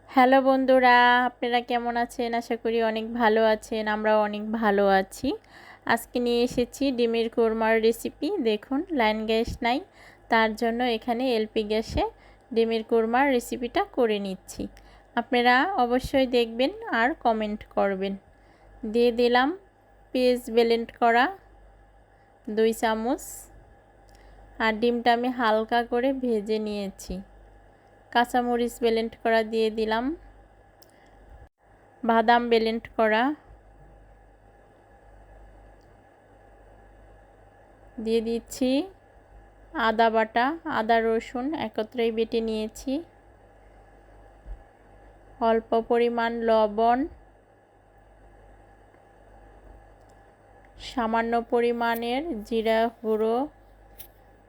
Hello বন্ধুরা, আপনারা কেমন আছেন? আশা করি অনেক ভালো আছেন। আমরাও অনেক ভালো আছি। আজকে নিয়ে এসেছি ডিমের কোরমার রেসিপি। দেখুন, লাইন গ্যাস নাই, তার জন্য এখানে এলপি গ্যাসে ডিমের কোরমার রেসিপিটা করে নিচ্ছি। আপনারা অবশ্যই দেখবেন আর কমেন্ট করবেন। দিয়ে দিলাম পেঁয়াজ ব্লেন্ড করা 2 চামচ, আর ডিমটা আমি হালকা করে ভেজে নিয়েছি। কাঁচামরিচ ব্লেন্ড করা দিয়ে দিলাম, বাদাম ব্লেন্ড করা দিয়ে দিচ্ছি, আদা বাটা, আদা রসুন একত্রেই বেটে নিয়েছি, অল্প পরিমাণ লবণ, সামান্য পরিমাণের জিরা গুঁড়ো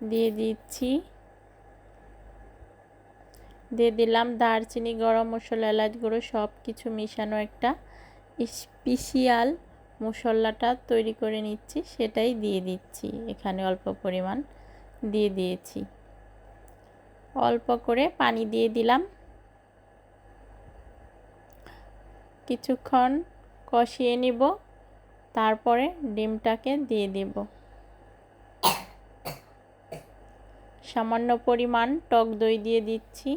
দিয়ে দিচ্ছি, দিয়ে দিলাম দারচিনি, গরম মশলা, এলাচ গুঁড়ো সব কিছু মিশানো একটা স্পেশাল মশলাটা তৈরি করে নিচ্ছি, সেটাই দিয়ে দিচ্ছি। এখানে অল্প পরিমাণ দিয়ে দিয়েছি, অল্প করে পানি দিয়ে দিলাম। কিছুক্ষণ কষিয়ে নিব, তারপরে ডিমটাকে দিয়ে দেব। সামান্য পরিমাণ টক দই দিয়ে দিচ্ছি।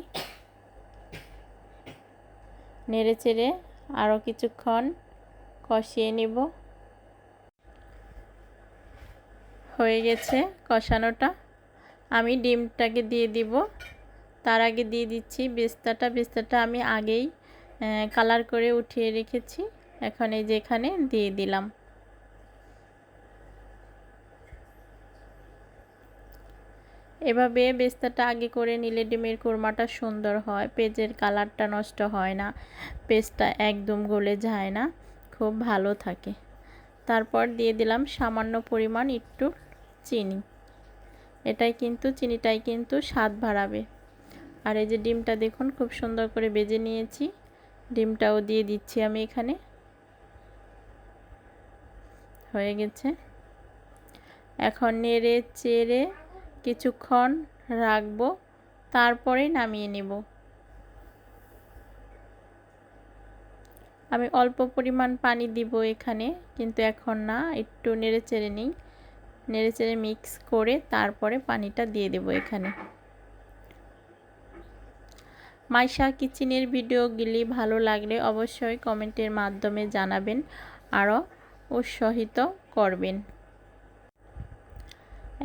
নেড়েচেড়ে আরও কিছুক্ষণ কষিয়ে নিব। হয়ে গেছে কষানোটা, আমি ডিমটাকে দিয়ে দিব। তার আগে দিয়ে দিচ্ছি বেস্তাটা আমি আগেই কালার করে উঠিয়ে রেখেছি। এখন এই যে এখানে দিয়ে দিলাম। এভাবে বেস্তাটা আগে করে নিলে ডিমের কোরমাটা সুন্দর হয়, পেঁয়াজের কালারটা নষ্ট হয় না, পেস্টটা একদম গলে যায় না, খুব ভালো থাকে। তারপর দিয়ে দিলাম সামান্য পরিমাণ একটু চিনি। চিনিটাই কিন্তু স্বাদ বাড়াবে। আর এই যে ডিমটা দেখুন খুব সুন্দর করে ভেজে নিয়েছি, ডিমটাও দিয়ে দিচ্ছি আমি এখানে। হয়ে গেছে, এখন নেড়ে চেড়ে কিছুক্ষণ রাখবো, তারপরে নামিয়ে নেব। আমি অল্প পরিমাণ পানি দিব এখানে, কিন্তু এখন না, একটু নেড়ে চেড়ে নিই। নেড়ে চেড়ে মিক্স করে তারপরে পানিটা দিয়ে দেব এখানে। মাইশা কিচেনের ভিডিওগুলি ভালো লাগলে অবশ্যই কমেন্টের মাধ্যমে জানাবেন, আরও উৎসাহিত করবেন।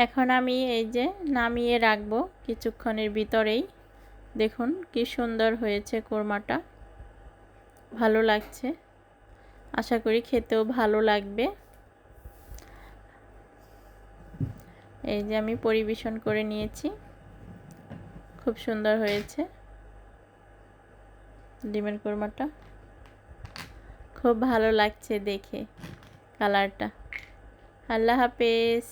এখন আমি এই যে নামিয়ে রাখবো কিছুক্ষণের ভিতরেই। দেখুন কি সুন্দর হয়েছে কোরমাটা, ভালো লাগছে। আশা করি খেতেও ভালো লাগবে। এই যে আমি পরিবেশন করে নিয়েছি, খুব সুন্দর হয়েছে ডিমের কোরমাটা, খুব ভালো লাগছে দেখে কালারটা। আল্লাহ হাফেজ।